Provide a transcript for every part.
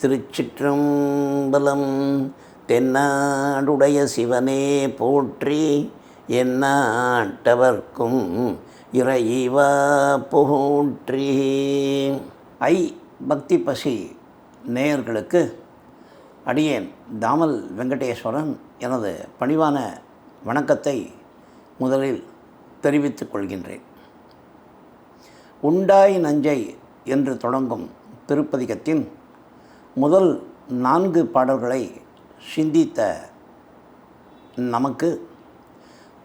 திருச்சிற்றம்பலம். தென்னாடுடைய சிவனே போற்றி, எந்நாட்டவர்க்கும் இறைவா போற்றி. பக்தி பசி நேயர்களுக்கு அடியேன் தாமல் வெங்கடேஸ்வரன் எனது பணிவான வணக்கத்தை முதலில் தெரிவித்துக் கொள்கின்றேன். உண்டாய் நஞ்சை என்று தொடங்கும் திருப்பதிகத்தின் முதல் 4 பாடல்களை சிந்தித்த நமக்கு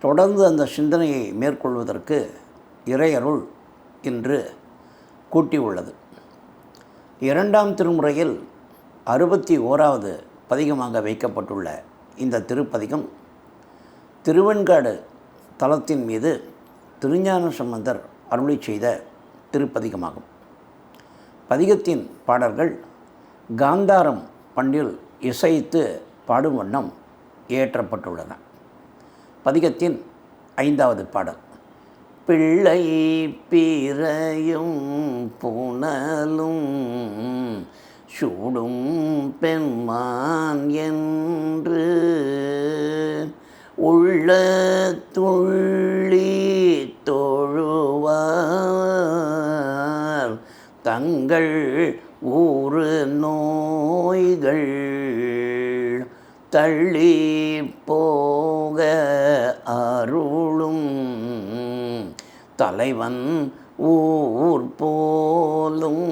தொடர்ந்து அந்த சிந்தனையை மேற்கொள்வதற்கு இறையருள் இன்று கூட்டியுள்ளது. 2ஆம் திருமுறையில் 61வது பதிகமாக வைக்கப்பட்டுள்ள இந்த திருப்பதிகம் திருவெண்காடு தலத்தின் மீது திருஞான சம்பந்தர் அருளி செய்த திருப்பதிகமாகும். பதிகத்தின் பாடல்கள் காந்தாரம் பண்ணில் இசைத்து பாடும் வண்ணம் இயற்றப்பட்டுள்ளன. பதிகத்தின் 5வது பாடல். பிள்ளை பிறையும் புனலும் சூடும் பெண்மான் என்று உள்ள துள்ளி தொழுவார் தங்கள் ஊறு நோய்கள் தள்ளி போக அருளும் தலைவன் ஊர் போலும்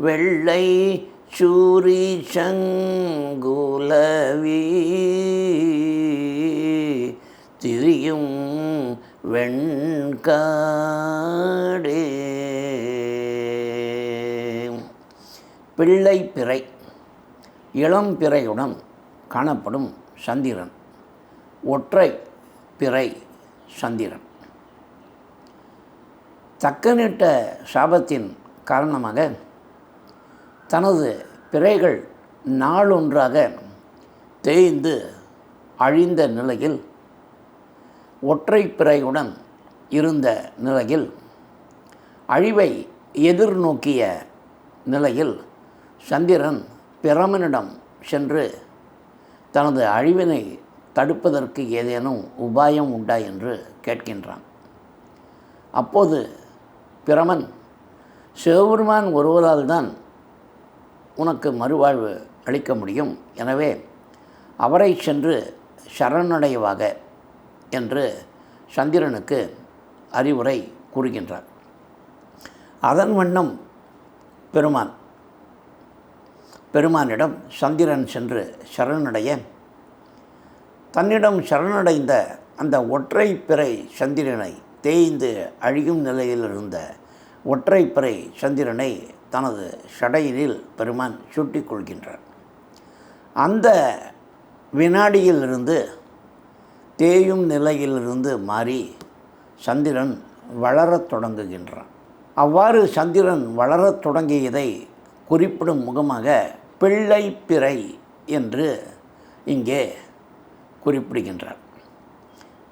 வெள்ளை சூரி சங்குலவி திரியும் வெண்காடே. பிள்ளை பிறை இளம் பிறையுடன் காணப்படும் சந்திரன், ஒற்றை பிறை சந்திரன். தக்கனிட்ட சாபத்தின் காரணமாக தனது பிறைகள் நாளொன்றாக தேய்ந்து அழிந்த நிலையில், ஒற்றை பிறையுடன் இருந்த நிலையில், அழிவை எதிர்நோக்கிய நிலையில் சந்திரன் பிரமனிடம் சென்று தனது அழிவினை தடுப்பதற்கு ஏதேனும் உபாயம் உண்டா என்று கேட்கின்றான். அப்போது பிரமன், சிவபெருமான் ஒருவரால் தான் உனக்கு மறுவாழ்வு அளிக்க முடியும், எனவே அவரை சென்று சரணடைவாக என்று சந்திரனுக்கு அறிவுரை கூறுகின்றார். அதன் வண்ணம் பெருமானிடம் சந்திரன் சென்று சரணடைய, தன்னிடம் சரணடைந்த அந்த ஒற்றை பிறை சந்திரனை, தேய்ந்து அழியும் நிலையில் இருந்த ஒற்றை பிறை சந்திரனை தனது சடையினில் பெருமான் சுட்டிக் கொள்கின்றார். அந்த வினாடியிலிருந்து தேயும் நிலையிலிருந்து மாறி சந்திரன் வளரத் தொடங்குகின்றான். அவ்வாறு சந்திரன் வளரத் தொடங்கியதை குறிப்பிடும் முகமாக பிள்ளை பிறை என்று இங்கே குறிப்பிடுகின்றார்.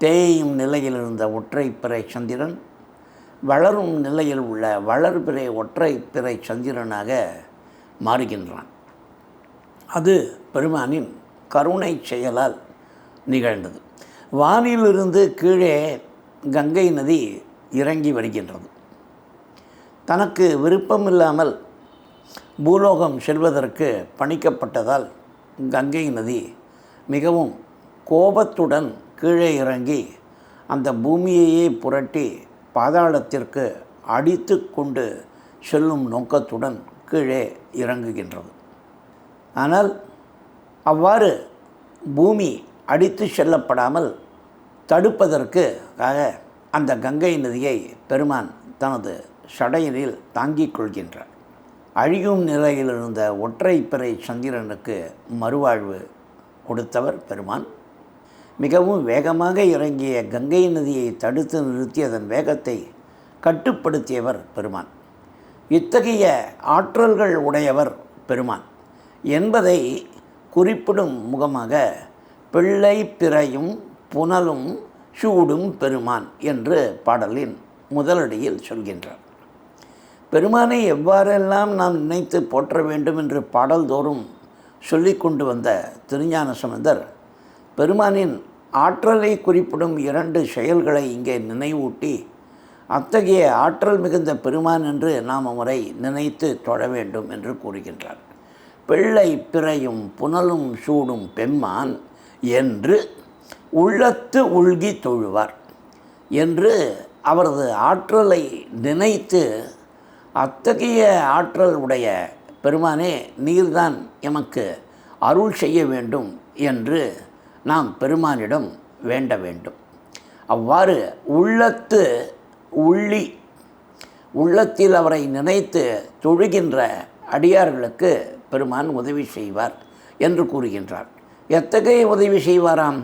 தேயும் நிலையில் இருந்த ஒற்றை பிறை சந்திரன் வளரும் நிலையில் உள்ள வளர்பிறை ஒற்றை பிறை சந்திரனாக மாறுகின்றான். அது பெருமானின் கருணை செயலால் நிகழ்ந்தது. வானிலிருந்து கீழே கங்கை நதி இறங்கி வருகின்றது. தனக்கு விருப்பமில்லாமல் பூலோகம் செல்வதற்கு பணிக்கப்பட்டதால் கங்கை நதி மிகவும் கோபத்துடன் கீழே இறங்கி அந்த பூமியையே புரட்டி பாதாளத்திற்கு அடித்து கொண்டு செல்லும் நோக்கத்துடன் கீழே இறங்குகின்றது. ஆனால் அவ்வாறு பூமி அடித்து செல்லப்படாமல் தடுப்பதற்காக அந்த கங்கை நதியை பெருமான் தனது சடையினில் தாங்கிக் கொள்கின்றார். அழியும் நிலையில் இருந்த ஒற்றை பிறை சந்திரனுக்கு மறுவாழ்வு கொடுத்தவர் பெருமான். மிகவும் வேகமாக இறங்கிய கங்கை நதியை தடுத்து நிறுத்தி அதன் வேகத்தை கட்டுப்படுத்தியவர் பெருமான். இத்தகைய ஆற்றல்கள் உடையவர் பெருமான் என்பதை குறிப்பிடும் முகமாக பிள்ளை பிறையும் புனலும் சூடும் பெருமான் என்று பாடலின் முதலடியில் சொல்கின்றார். பெருமானை எவ்வாறெல்லாம் நாம் நினைத்து போற்ற வேண்டும் என்று பாடல்தோறும் சொல்லி கொண்டு வந்த திருஞான சம்பந்தர் பெருமானின் ஆற்றலை குறிப்பிடும் 2 செயல்களை இங்கே நினைவூட்டி அத்தகைய ஆற்றல் மிகுந்த பெருமான் என்று நாம் அவரை நினைத்து தொழ வேண்டும் என்று கூறுகின்றார். பிள்ளை பிறையும் புனலும் சூடும் பெம்மான் என்று உள்ளத்து உள்கி தொழுவார் என்று அவரது ஆற்றலை நினைத்து அத்தகைய ஆற்றல் உடைய பெருமானே நீர்தான் எமக்கு அருள் செய்ய வேண்டும் என்று நாம் பெருமானிடம் வேண்ட வேண்டும். அவ்வாறு உள்ளத்து உள்ளி உள்ளத்தில் அவரை நினைத்து தொழுகின்ற அடியார்களுக்கு பெருமான் உதவி செய்வார் என்று கூறுகின்றார். எத்தகைய உதவி செய்வாராம்?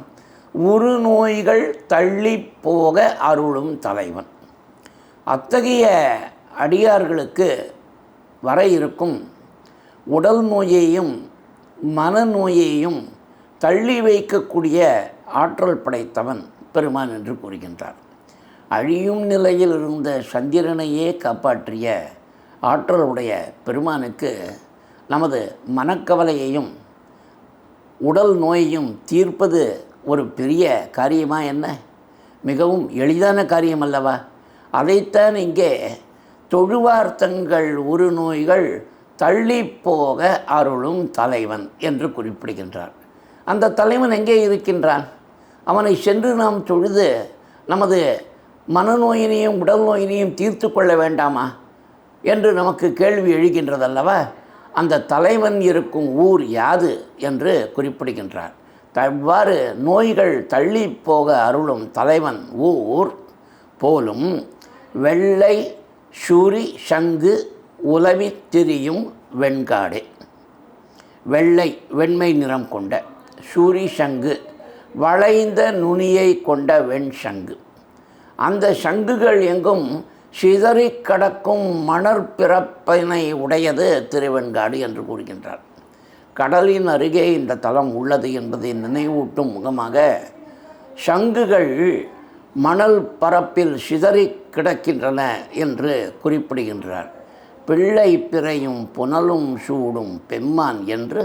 உரு நோய்கள் தள்ளி போக அருளும் தலைவன். அத்தகைய அடியார்களுக்கு வர இருக்கும் உடல் நோயையும் மனநோயையும் தள்ளி வைக்கக்கூடிய ஆற்றல் படைத்தவன் பெருமான் என்று கூறுகின்றார். அழியும் நிலையில் இருந்த சந்திரனையே காப்பாற்றிய ஆற்றலுடைய பெருமானுக்கு நமது மனக்கவலையையும் உடல் நோயையும் தீர்ப்பது ஒரு பெரிய காரியமா என்ன? மிகவும் எளிதான காரியம் அல்லவா? அதைத்தான் இங்கே தொழுவார் தங்கள் உரு நோய்கள் தள்ளி போக அருளும் தலைவன் என்று குறிப்பிடுகின்றார். அந்த தலைவன் எங்கே இருக்கின்றான்? அவனை சென்று நாம் தொழுது நமது மனநோயினையும் உடல் நோயினையும் தீர்த்து கொள்ள வேண்டாமா என்று நமக்கு கேள்வி எழுகின்றதல்லவா? அந்த தலைவன் இருக்கும் ஊர் யாது என்று குறிப்பிடுகின்றார். அவ்வாறு நோய்கள் தள்ளி போக அருளும் தலைவன் ஊர் போலும் வெள்ளை சூரி சங்கு உலவி திரியும் வெண்காடே. வெள்ளை வெண்மை நிறம் கொண்ட, சூரி சங்கு வளைந்த நுனியை கொண்ட வெண் சங்கு. அந்த சங்குகள் எங்கும் சிதறி கடக்கும் மணற்பிறப்பினை உடையது திருவெண்காடு என்று கூறுகின்றார். கடலின் அருகே இந்த தலம் உள்ளது என்பதை நினைவூட்டும் முகமாக சங்குகள் மணல் பரப்பில் சிதறி கிடக்கின்றன என்று குறிப்பிடுகின்றார். பிள்ளை பிறையும் புனலும் சூடும் பெம்மான் என்று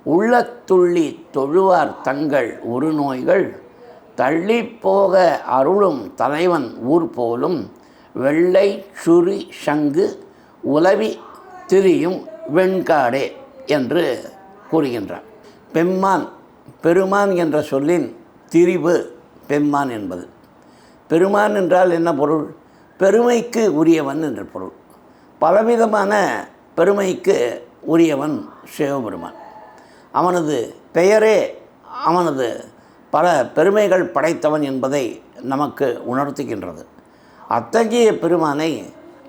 உள்ளத்துள்ளி தொழுவார் தங்கள் உரு நோய்கள் தள்ளி போக அருளும் தலைவன் ஊர் போலும் வெள்ளை சுரி சங்கு உலவி திரியும் வெண்காடே என்று கூறுகின்றார். பெம்மான், பெருமான் என்ற சொல்லின் திரிவு பெம்மான் என்பது. பெருமான் என்றால் என்ன பொருள்? பெருமைக்கு உரியவன் என்று பொருள். பலவிதமான பெருமைக்கு உரியவன் சிவபெருமான். அவனது பெயரே அவனது பல பெருமைகள் படைத்தவன் என்பதை நமக்கு உணர்த்துகின்றது. அத்தகைய பெருமானை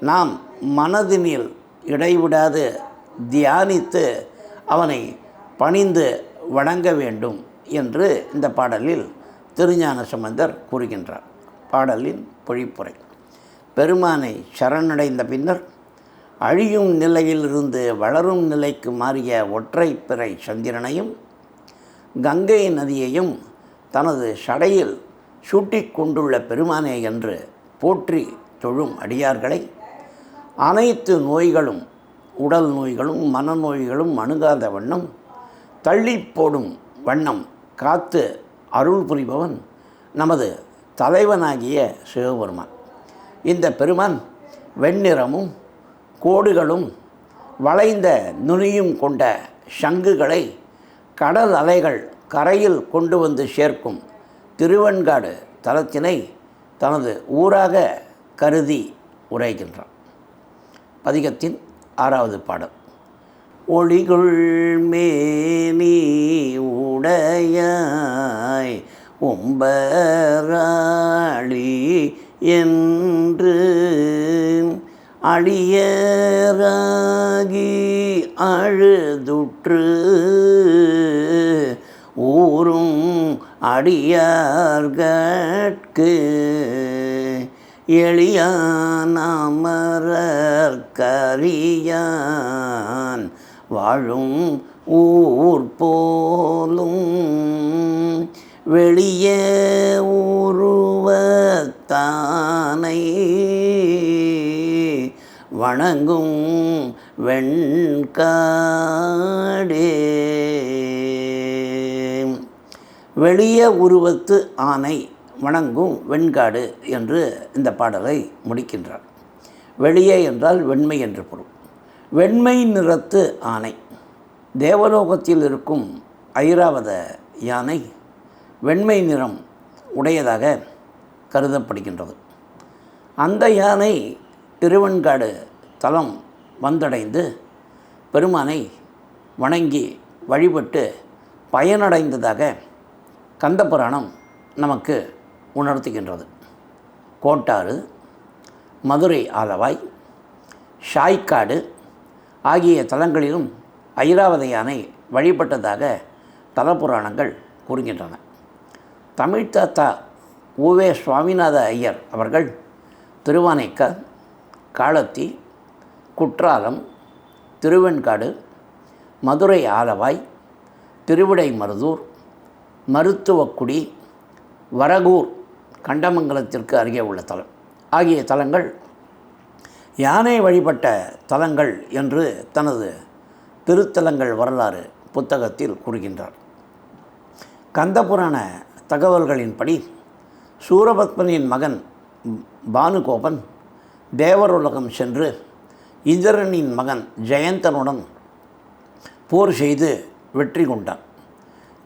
நாம் மனதினில் இடைவிடாது தியானித்து அவனை பணிந்து வணங்க வேண்டும் என்று இந்த பாடலில் திருஞான சம்பந்தர் கூறுகின்றார். பாடலின் பொழிப்புரை: பெருமானை சரணடைந்த பின்னர் அழியும் நிலையிலிருந்து வளரும் நிலைக்கு மாறிய ஒற்றை பிறை சந்திரனையும் கங்கை நதியையும் தனது சடையில் சூட்டிக் கொண்டுள்ள பெருமானே என்று போற்றி தொழும் அடியார்களை அனைத்து நோய்களும், உடல் நோய்களும் மனநோய்களும் அணுகாத வண்ணம் தள்ளி போடும் வண்ணம் காத்து அருள் புரிபவன் நமது தலைவனாகிய சிவபெருமான். இந்த பெருமான் வெண்ணிறமும் கோடுகளும் வளைந்த நுனியும் கொண்ட சங்குகளை கடல் அலைகள் கரையில் கொண்டு வந்து சேர்க்கும் திருவெண்காடு தலத்தினை தனது ஊராக கருதி உரைகின்றான். பதிகத்தின் 6வது பாடல்: ஒளிகுள் மேனி உடையாய் ஒம்பராளி என்று அழியராகி அழுதுற்று ஊரும் அடியார்கட்கு எளியான் அமரர்க்கரியான் வாழும் ஊர் போலும் வெளிய உருவத்தானை வணங்கும் வெண்காடே. வெளிய உருவத்து ஆனை வணங்கும் வெண்காடு என்று இந்த பாடலை முடிக்கின்றார். வெளியே என்றால் வெண்மை என்று பொருள். வெண்மை நிறத்து ஆனை. தேவலோகத்தில் இருக்கும் ஐராவத யானை வெண்மை நிறம் உடையதாக கருதப்படுகின்றது. அந்த யானை திருவெண்காடு தலம் வந்தடைந்து பெருமானை வணங்கி வழிபட்டு பயனடைந்ததாக கந்தபுராணம் நமக்கு உணர்த்துகின்றது. கோட்டாறு, மதுரை ஆலவாய், ஷாய்க்காடு ஆகிய தலங்களிலும் ஐராவத யானை வழிபட்டதாக தலபுராணங்கள் கூறுகின்றன. தமிழ்த்தாத்தா உவே சுவாமிநாத ஐயர் அவர்கள் திருவானைக்கா, காளத்தி, குற்றாலம், திருவெண்காடு, மதுரை ஆலவாய், திருவிடைமருதூர், மருத்துவக்குடி, வரகூர் கண்டமங்கலத்திற்கு அருகே உள்ள தலம் ஆகிய தலங்கள் யானை வழிபட்ட தலங்கள் என்று தனது திருத்தலங்கள் வரலாறு புத்தகத்தில் கூறுகின்றார். கந்தபுராண தகவல்களின்படி சூரபத்மனின் மகன் பானுகோபன் தேவருலகம் சென்று இந்திரனின் மகன் ஜெயந்தனுடன் போர் செய்து வெற்றி கொண்டான்.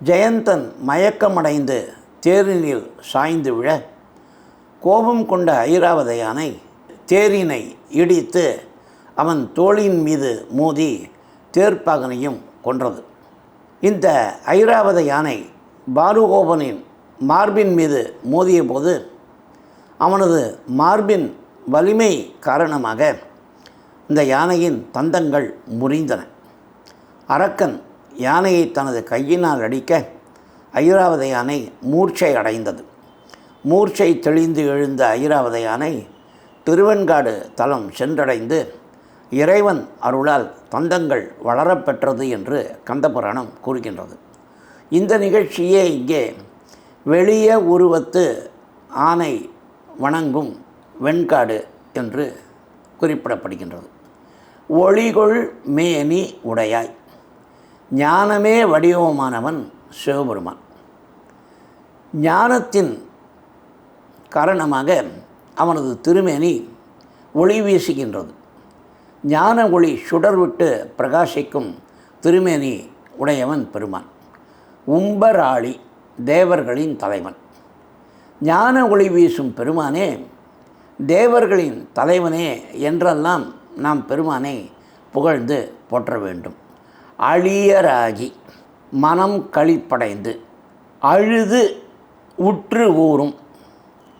ஜெயந்தன் மயக்கமடைந்து தேரினில் சாய்ந்து விழ கோபம் கொண்ட ஐராவத யானை தேரினை இடித்து அவன் தோளின் மீது மோதி தேர்ப்பாகனையும் கொன்றது. இந்த ஐராவத யானை பானுகோபனின் மார்பின் மீது மோதிய போது அவனது மார்பின் வலிமை காரணமாக இந்த யானையின் தந்தங்கள் முறிந்தன. அரக்கன் யானையை தனது கையினால் அடிக்க ஐராவத யானை மூர்ச்சை அடைந்தது. மூர்ச்சை தெளிந்து எழுந்த ஐராவத யானை திருவெண்காடு தலம் சென்றடைந்து இறைவன் அருளால் தந்தங்கள் வளரப்பெற்றது என்று கந்தபுராணம் கூறுகின்றது. இந்த நிகழ்ச்சியே இங்கே வெளிய உருவத்து ஆனை வணங்கும் வெண்காடு என்று குறிப்பிடப்படுகின்றது. ஒளிகொள் மேனி உடையாய். ஞானமே வடிவமானவன் சிவபெருமான். ஞானத்தின் காரணமாக அவனது திருமேனி ஒளி வீசுகின்றது. ஞான ஒளி சுடர்விட்டு பிரகாசிக்கும் திருமேனி உடையவன் பெருமான். உம்பராளி, தேவர்களின் தலைவன். ஞான ஒளி வீசும் பெருமானே, தேவர்களின் தலைவனே என்றெல்லாம் நாம் பெருமானை புகழ்ந்து போற்ற வேண்டும். அழியராகி, மனம் களிப்படைந்து அழுது உற்று ஊறும்.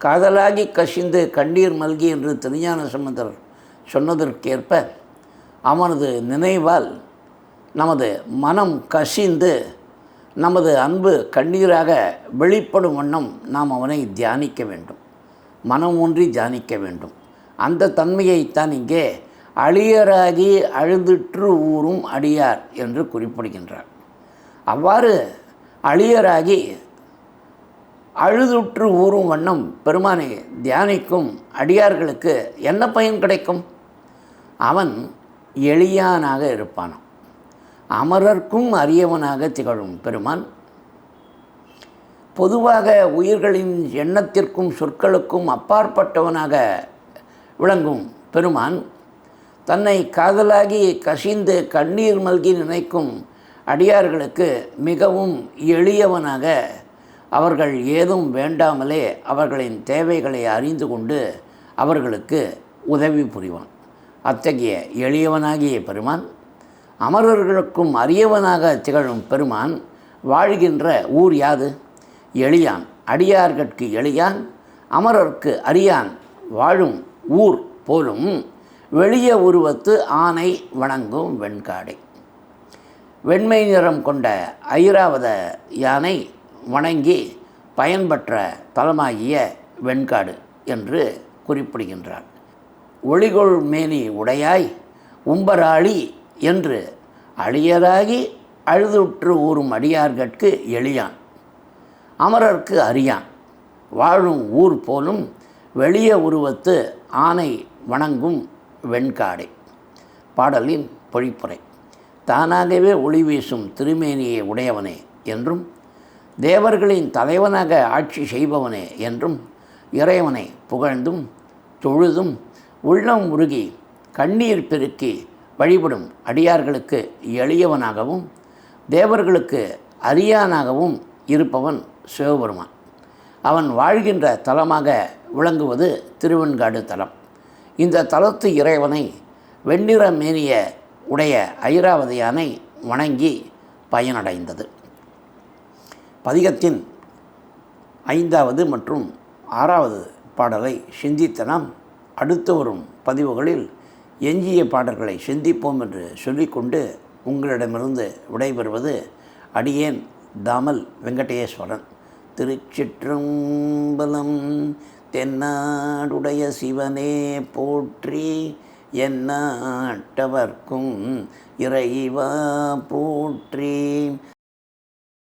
காதலாகி கசிந்து கண்ணீர் மல்கி என்று திருஞான சம்பந்தர் சொன்னதற்கேற்ப அவனது நினைவால் நமது மனம் கசிந்து நமது அன்பு கண்ணீராக வெளிப்படும் வண்ணம் நாம் அவனை தியானிக்க வேண்டும். மனம் ஒன்றி தியானிக்க வேண்டும். அந்த தன்மையைத்தான் இங்கே அழியராகி அழுதுற்று ஊறும் அடியார் என்று குறிப்பிடுகின்றார். அவ்வாறு அழியராகி அழுதுற்று ஊறும் வண்ணம் பெருமானை தியானிக்கும் அடியார்களுக்கு என்ன பயன் கிடைக்கும்? அவன் எளியானாக இருப்பானாம். அமரர்க்கும் அரியவனாக திகழும் பெருமான் பொதுவாக உயிர்களின் எண்ணத்திற்கும் சொற்களுக்கும் அப்பாற்பட்டவனாக விளங்கும் பெருமான் தன்னை காதலாகி கசிந்து கண்ணீர் மல்கி நினைக்கும் அடியார்களுக்கு மிகவும் எளியவனாக, அவர்கள் ஏதும் வேண்டாமலே அவர்களின் தேவைகளை அறிந்து கொண்டு அவர்களுக்கு உதவி புரிவான். அத்தகைய எளியவனாகிய பெருமான், அமரர்களுக்கும் அரியவனாக திகழும் பெருமான் வாழ்கின்ற ஊர் யாது? எளியான். அடியார்கட்கு எளியான், அமரர்க்கு அரியான் வாழும் ஊர் போலும் வெளிய உருவத்து ஆனை வணங்கும் வெண்காடை. வெண்மை நிறம் கொண்ட ஐராவத யானை வணங்கி பயன்பெற்ற தலமாகிய வெண்காடு என்று குறிப்பிடுகின்றார். ஒளிகொள் மேனி உடையாய் உம்பராளி என்று அழியராகி அழுதுற்று ஊறும் அடியார்கட்கு எளியான், அமரர்க்கு அரியான் வாழும் ஊர் போலும் வெளிய உருவத்து ஆனை வணங்கும் வெண்காடை. பாடலின் பொழிப்புரை: தானாகவே ஒளி வீசும் திருமேனியை உடையவனே என்றும், தேவர்களின் தலைவனாக ஆட்சி செய்பவனே என்றும் இறைவனை புகழ்ந்தும் தொழுதும் உள்ளம் உருகி கண்ணீர் பெருக்கி வழிபடும் அடியார்களுக்கு எளியவனாகவும் தேவர்களுக்கு அரியானாகவும் இருப்பவன் சிவபெருமான். அவன் வாழ்கின்ற தலமாக விளங்குவது திருவெண்காடு தலம். இந்த தலத்து இறைவனை வெண்ணிற மேனிய உடைய ஐராவதி யானை வணங்கி பயனடைந்தது. பதிகத்தின் 5வது மற்றும் 6வது பாடலை சிந்தித்த நாம் அடுத்து வரும் பதிவுகளில் எஞ்சிய பாடல்களை சிந்திப்போம் என்று சொல்லிக்கொண்டு உங்களிடமிருந்து விடைபெறுவது அடியேன் தாமல் வெங்கடேஸ்வரன். திருச்சிற்றம்பலம். தென்னாடுடைய சிவனே போற்றி, எந்நாட்டவர்க்கும் இறைவா போற்றி.